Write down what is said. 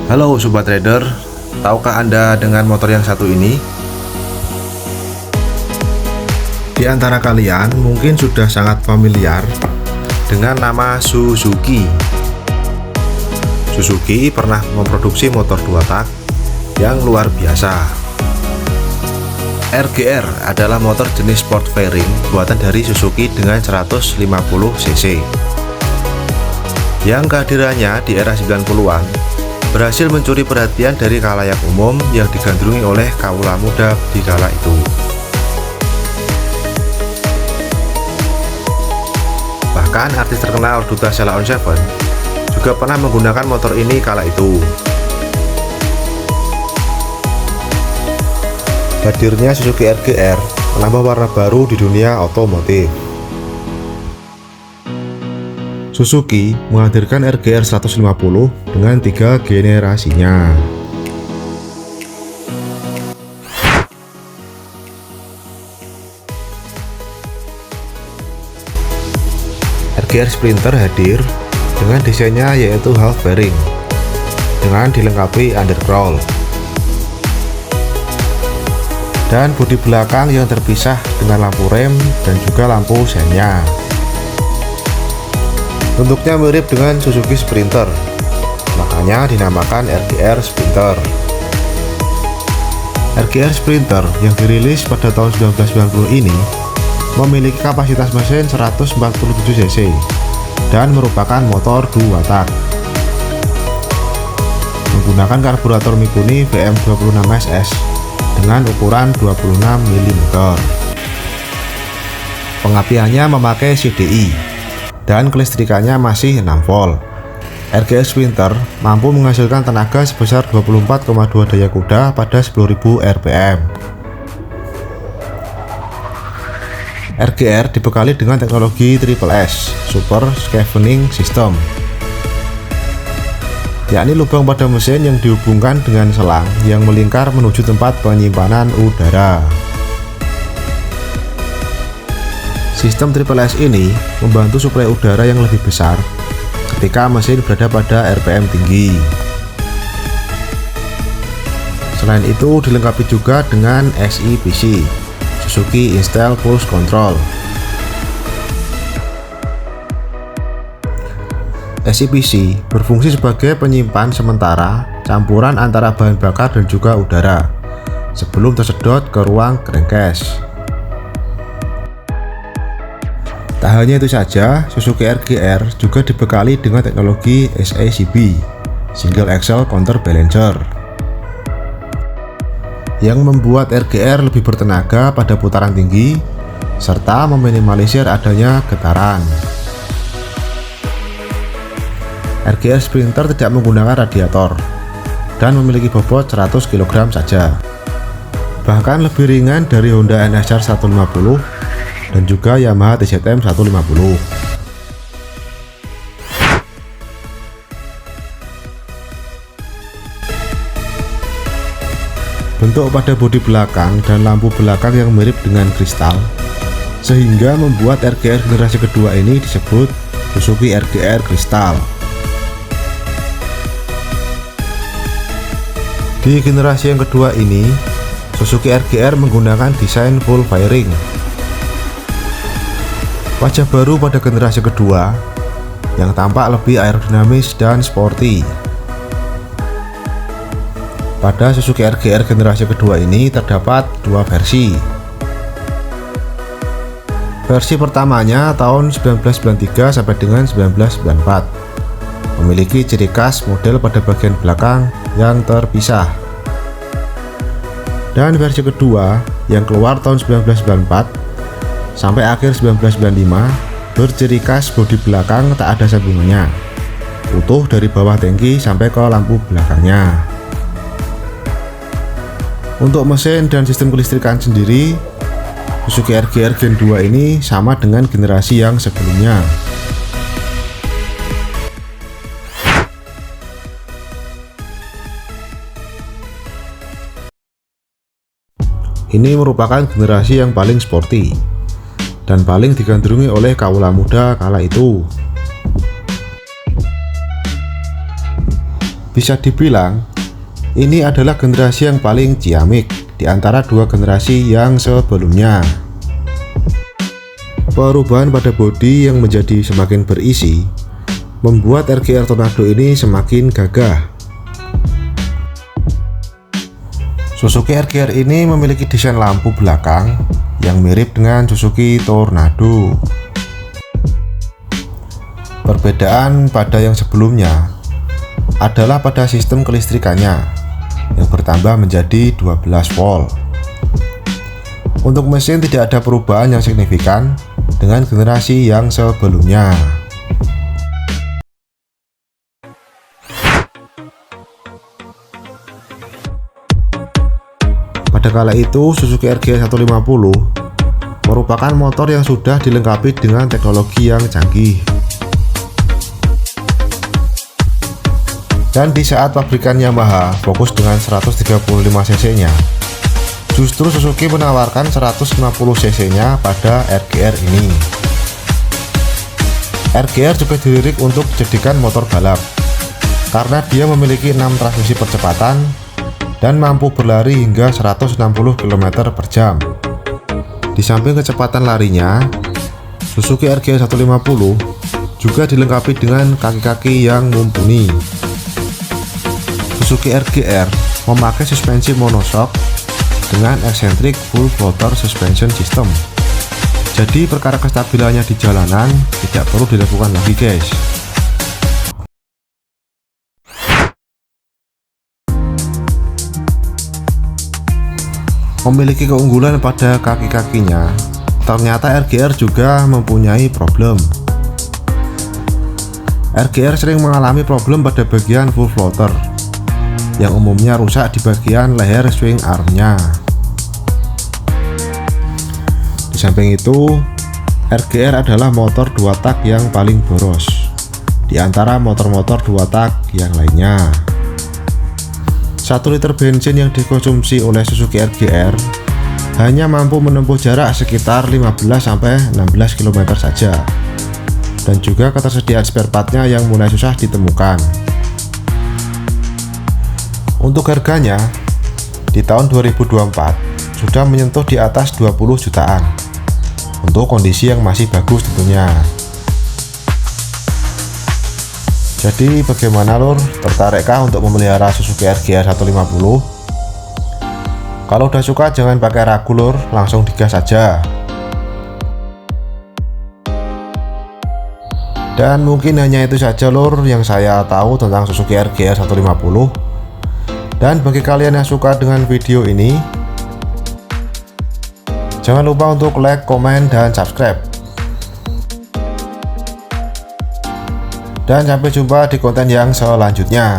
Halo Sobat Trader, tahukah Anda dengan motor yang satu ini? Di antara kalian mungkin sudah sangat familiar dengan nama Suzuki. Suzuki pernah memproduksi motor 2 tak yang luar biasa. RGR adalah motor jenis sport fairing buatan dari Suzuki dengan 150 cc yang kehadirannya di era 90-an berhasil mencuri perhatian dari khalayak umum yang digandrungi oleh kawula muda di kala itu. Bahkan artis terkenal Duta Sheila On 7 juga pernah menggunakan motor ini kala itu. Hadirnya Suzuki RGR menambah warna baru di dunia otomotif. Suzuki menghadirkan RGR 150 dengan 3 generasinya. RGR Sprinter hadir dengan desainnya yaitu half fairing dengan dilengkapi undercrowl dan bodi belakang yang terpisah dengan lampu rem dan juga lampu sennya. Bentuknya mirip dengan Suzuki Sprinter, makanya dinamakan RGR Sprinter. RGR Sprinter yang dirilis pada tahun 1990 ini memiliki kapasitas mesin 147 cc dan merupakan motor 2 tak. Menggunakan karburator Mikuni VM26SS dengan ukuran 26 mm. Pengapiannya memakai CDI dan kelistrikannya masih 6 volt. RGR Sprinter mampu menghasilkan tenaga sebesar 24,2 daya kuda pada 10.000 rpm. RGR dibekali dengan teknologi Triple S Super Scavenging System, yakni lubang pada mesin yang dihubungkan dengan selang yang melingkar menuju tempat penyimpanan udara. Sistem Triple S ini membantu suplai udara yang lebih besar ketika mesin berada pada RPM tinggi. Selain itu dilengkapi juga dengan SIPC Suzuki Install Pulse Control. SIPC berfungsi sebagai penyimpan sementara campuran antara bahan bakar dan juga udara sebelum tersedot ke ruang crankcase. Tak hanya itu saja, Suzuki RGR juga dibekali dengan teknologi SACB Single Axle Counterbalancer yang membuat RGR lebih bertenaga pada putaran tinggi serta meminimalisir adanya getaran. RGR Sprinter tidak menggunakan radiator dan memiliki bobot 100 kg saja, bahkan lebih ringan dari Honda NSR 150 dan juga Yamaha TZM 150. Bentuk pada bodi belakang dan lampu belakang yang mirip dengan kristal, sehingga membuat RGR generasi kedua ini disebut Suzuki RGR Kristal. Di generasi yang kedua ini, Suzuki RGR menggunakan desain full fairing. Wajah baru pada generasi kedua yang tampak lebih aerodinamis dan sporty. Pada Suzuki RGR generasi kedua ini terdapat 2 versi. Versi pertamanya tahun 1993 sampai dengan 1994 memiliki ciri khas model pada bagian belakang yang terpisah. Dan versi kedua yang keluar tahun 1994 sampai akhir 1995 berciri khas bodi belakang tak ada sambungannya, utuh dari bawah tangki sampai ke lampu belakangnya. Untuk mesin dan sistem kelistrikan sendiri, Suzuki RGR Gen 2 ini sama dengan generasi yang sebelumnya. Ini merupakan generasi yang paling sporty dan paling digandrungi oleh kawula muda kala itu. Bisa dibilang ini adalah generasi yang paling ciamik di antara dua generasi yang sebelumnya. Perubahan pada bodi yang menjadi semakin berisi membuat RGR Tornado ini semakin gagah. Suzuki RGR ini memiliki desain lampu belakang yang mirip dengan Suzuki Tornado. Perbedaan pada yang sebelumnya adalah pada sistem kelistrikannya yang bertambah menjadi 12 volt. Untuk mesin tidak ada perubahan yang signifikan dengan generasi yang sebelumnya. Pada kala itu Suzuki RGR 150 merupakan motor yang sudah dilengkapi dengan teknologi yang canggih. Dan di saat pabrikan Yamaha fokus dengan 135 cc nya, justru Suzuki menawarkan 150 cc nya pada RGR ini. RGR juga dilirik untuk dijadikan motor balap karena dia memiliki 6 transmisi percepatan dan mampu berlari hingga 160 km per jam. Di samping kecepatan larinya, Suzuki RGR 150 juga dilengkapi dengan kaki-kaki yang mumpuni. Suzuki RGR memakai suspensi monoshock dengan eccentric full floater suspension system. Jadi perkara kestabilannya di jalanan tidak perlu dilakukan lagi, guys. Memiliki keunggulan pada kaki-kakinya, ternyata RGR juga mempunyai problem. RGR sering mengalami problem pada bagian full floater yang umumnya rusak di bagian leher swing armnya. Di samping itu, RGR adalah motor 2 tak yang paling boros di antara motor-motor 2 tak yang lainnya. 1 liter bensin yang dikonsumsi oleh Suzuki RGR hanya mampu menempuh jarak sekitar 15-16 km saja, dan juga ketersediaan spare partnya yang mulai susah ditemukan. Untuk harganya, di tahun 2024 sudah menyentuh di atas 20 jutaan untuk kondisi yang masih bagus tentunya. Jadi bagaimana lur, tertarikkah untuk memelihara Suzuki RGR 150? Kalau udah suka jangan pakai ragu lur, langsung digas saja. Dan mungkin hanya itu saja lur yang saya tahu tentang Suzuki RGR 150. Dan bagi kalian yang suka dengan video ini, jangan lupa untuk like, komen, dan subscribe. Dan sampai jumpa di konten yang selanjutnya.